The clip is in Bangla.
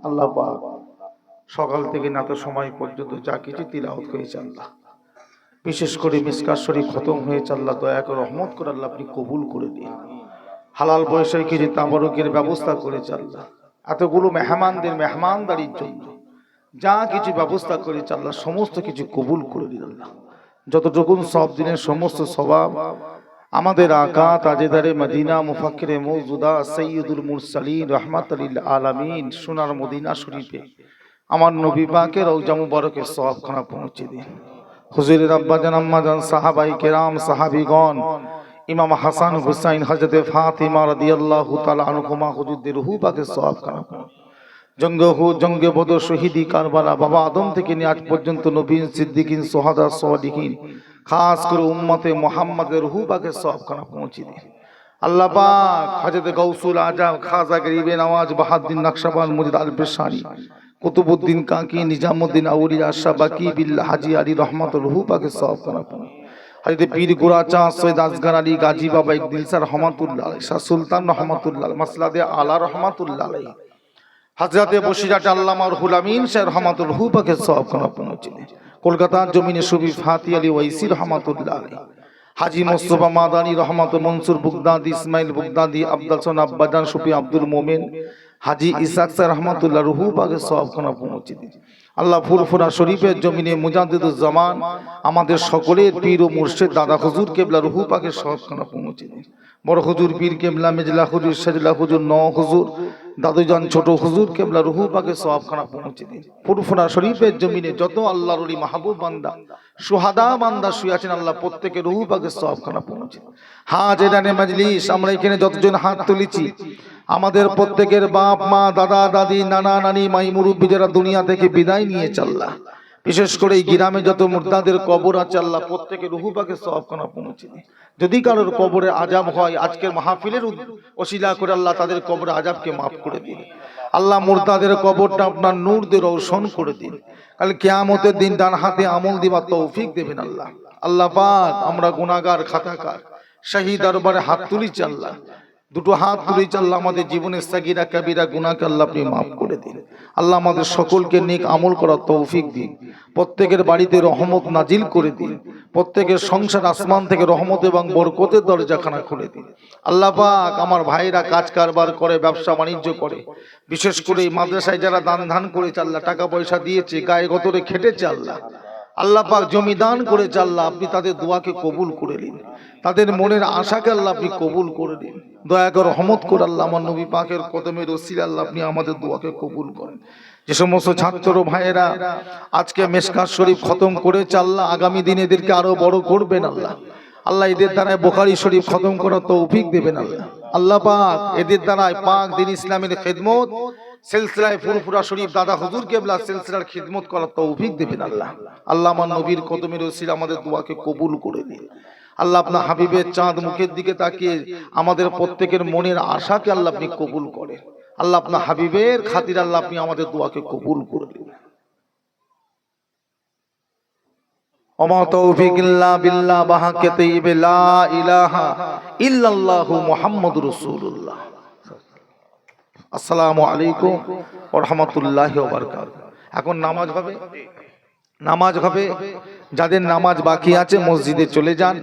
আল্লাহ পাক সকাল থেকে না তো সময় পর্যন্ত যা কিছু তিলাওয়াত হয়েছে আল্লাহ, বিশেষ করে মিসকাত শরীফ খতম হয়েছে আল্লাহ, দয়া করে রহমত করে আল্লাহ আপনি কবুল করে দিন। হালাল পয়সায় কিছু তাবারুকের ব্যবস্থা করেছে আল্লাহ, এতগুলো মেহমানদের মেহমানদারির জন্য যা কিছু ব্যবস্থা করেছে আল্লাহ সমস্ত কিছু কবুল করে দিন আল্লাহ। যতটুকুন সব দিনের সমস্ত স্বভাব আমাদের আকা তাজেদারে মদিনা মুফাক্কিরে মওজুদা সৈয়দুল মুরসালিন রাহমাতুল লিল আলামিন সোনার মদিনা শরীফে আমার নবী পাকের রওজা মুবারকের সওয়াবখানা পৌঁছে দিন। হুজুরের আব্বাজান আম্মাজান সাহাবাই কেরাম সাহাবীগণ, ইমাম হাসান হুসাইন হযরতে ফাতিমা রাদিয়াল্লাহু তাআলা আনহুমা হুজুরদের রূহ পাকের সওয়াবখানা জঙ্গে বদর শহীদি কারবালা বাবা আদম থেকে নিয়ে আজ পর্যন্ত নবীন সিদ্দিকিন সোহাদা সাদিকিন খাস করে উম্মতে মুহাম্মাদের রূহ পাকের সওয়াবখানা পৌঁছে দিন আল্লাহ পাক। হযরত গাউসুল আজম খাজা গরিবে নওয়াজ বাহাউদ্দিন নকশবন্দ মুজিদ আল পেশানি কুতুবউদ্দিন কাকি নিজামউদ্দিন আউলিয়া শাহ বাকি বিল্লাহ হাজী আলী রহমাতুল রূহ পাকের সওয়াবখানা পৌঁছে। হযরত পীর গোরাচা সৈয়দ আসগর আলী গাজী বাবা এক দিলসার রহমাতুল্লাহ আলাইহি, শাহ সুলতান রহমাতুল্লাহ মাসলাদে আলা রহমাতুল্লাহ আলাইহি, হযরতে বসিরাট আল্লামা রুহুল আমিন শাহ রহমাতুল রূহ পাকের সওয়াবখানা পৌঁছে দিন। কলকাতার জমিনে সুফি ফাতি আলী ওয়াইসি রহমাতুল্লাহ আলাইহি, হাজী মুস্তাফা মাদানী রহমাতুল মনসুর বুগদাদি ইসমাইল বুগদাদি আব্দুল সোন আব্বাজান সুফি আব্দুল মোমেন হাজী ইসাক স্যার রহমাতুল্লাহ রূহ পাকের সওয়াবখানা পৌঁছে দিন আল্লাহ। ফুরফুরা শরীফের জমিনে মুজাদ্দিদুজ জামান আমাদের সকলের পীর ও মুর্শিদ দাদা হুজুর কেবলা রূহ পাকের সওয়াবখানা পৌঁছে দিন। বড় হুজুর পীর কেবলা মেজলা হুজুর সাজলা হুজুর ন হুজুর দাদুজান ছোট হুজুর কেবলা রূহ পাকের সওয়াবখানা পৌঁছে দিন। ফুরফুরা শরীফের জমিনে যত আল্লাহর ওলি মাহবুব বান্দা সুহাদা বান্দা শুয়ে আছেন আল্লাহ প্রত্যেকের রূহ পাকের সওয়াবখানা পৌঁছে দিন। হাজিরানে মজলিস আমরা এখানে যতজন হাত তুলেছি আমাদের প্রত্যেকের বাপ মা দাদা দাদি নানা নানি মাই মুরব্বী যারা দুনিয়া থেকে বিদায় নিয়েছে আল্লাহ, বিশেষ করে এই গ্রামে যত মুর্দাদের কবর আছে আল্লাহ প্রত্যেকের রূহ পাকের সওয়াবখানা পৌঁছে দিন। যদি কারোর কবরে আযাব হয় আজকের মাহফিলের ওসিলা করে আল্লাহ তাদের কবরে আযাবকে মাফ করে দিন আল্লাহ। মুর্দাদের কবরটা আপনার নূর দিয়ে রৌশন করে দিন। কাল কিয়ামতের দিন ডান হাতে আমল দিবার তৌফিক দেবেন আল্লাহ। আল্লাহ পাক আমরা গুনাহগার খাতাকার শাহী দরবারে হাত তুলিছি আল্লাহ, দুটো হাত তুলেছি আল্লাহ, আমাদের জীবনের সাগীরা কাবীরা গুনাহকে আল্লাহ আপনি মাফ করে দিন আল্লাহ। আমাদের সকলকে নেক আমল করার তৌফিক দিন, প্রত্যেকের বাড়িতে রহমত নাজিল করে দিন, প্রত্যেকের সংসার আসমান থেকে রহমত এবং বরকতের দরজাখানা খুলে দিন আল্লাহ পাক। আমার ভাইরা কাজ কারবার করে ব্যবসা বাণিজ্য করে, বিশেষ করে এই মাদ্রাসায় যারা দান ধান করেছে আল্লাহ, টাকা পয়সা দিয়েছে, গায়ে গতরে খেটেছে আল্লাহ, আল্লাহ পাক জমি দান করেছে আল্লাহ, আপনি তাদের দোয়াকে কবুল করে নিন, তাদের মনের আশাকে আল্লাহ আপনি কবুল করে দিন। দয়া করে রহমত করে আল্লাহ আমার নবী পাকের কদমের ওসিলা আল্লাহ আপনি আমাদের দোয়াকে কবুল করেন। যে সমস্ত ছাত্র ভাইয়েরা আজকে মিসকাত শরীফ খতম করেছে আল্লাহ, আগামী দিন এদেরকে আরো বড় করবেন আল্লাহ। আল্লাহ এদের দ্বারায় বুখারী শরীফ খতম করার তৌফিক দেবেন আল্লাহ। আল্লাহ পাক এদের দ্বারায় পাক দিন ইসলামের খিদমত সিলসিলায় ফুরফুরা শরীফ দাদা হুজুর কেবলা সিলসিলার খিদমত করার তৌফিক দেবেন আল্লাহ। আল্লাহ আমার নবীর কদমের ওসিলা আমাদের দোয়াকে কবুল করে দিন আল্লাহ। আপনার হাবিবের চাঁদ মুখের দিকে তাকিয়ে আমাদের প্রত্যেকের মনের আশাকে আল্লাহ আপনি কবুল করেন আল্লাহ। আপনার হাবিবের খাতির আল্লাহ আপনি আমাদের দোয়াকে কবুল করে দিন। ওমা তৌফিক ইল্লা বিল্লাহ বাহাকে তাইয়্যিবে লা ইলাহা ইল্লাল্লাহু মুহাম্মাদুর রাসূলুল্লাহ। আসসালামু আলাইকুম ওয়া রাহমাতুল্লাহি ওয়া বারাকাতুহু। এখন নামাজ হবে, যাদের নামাজ বাকি আছে মসজিদে চলে যান।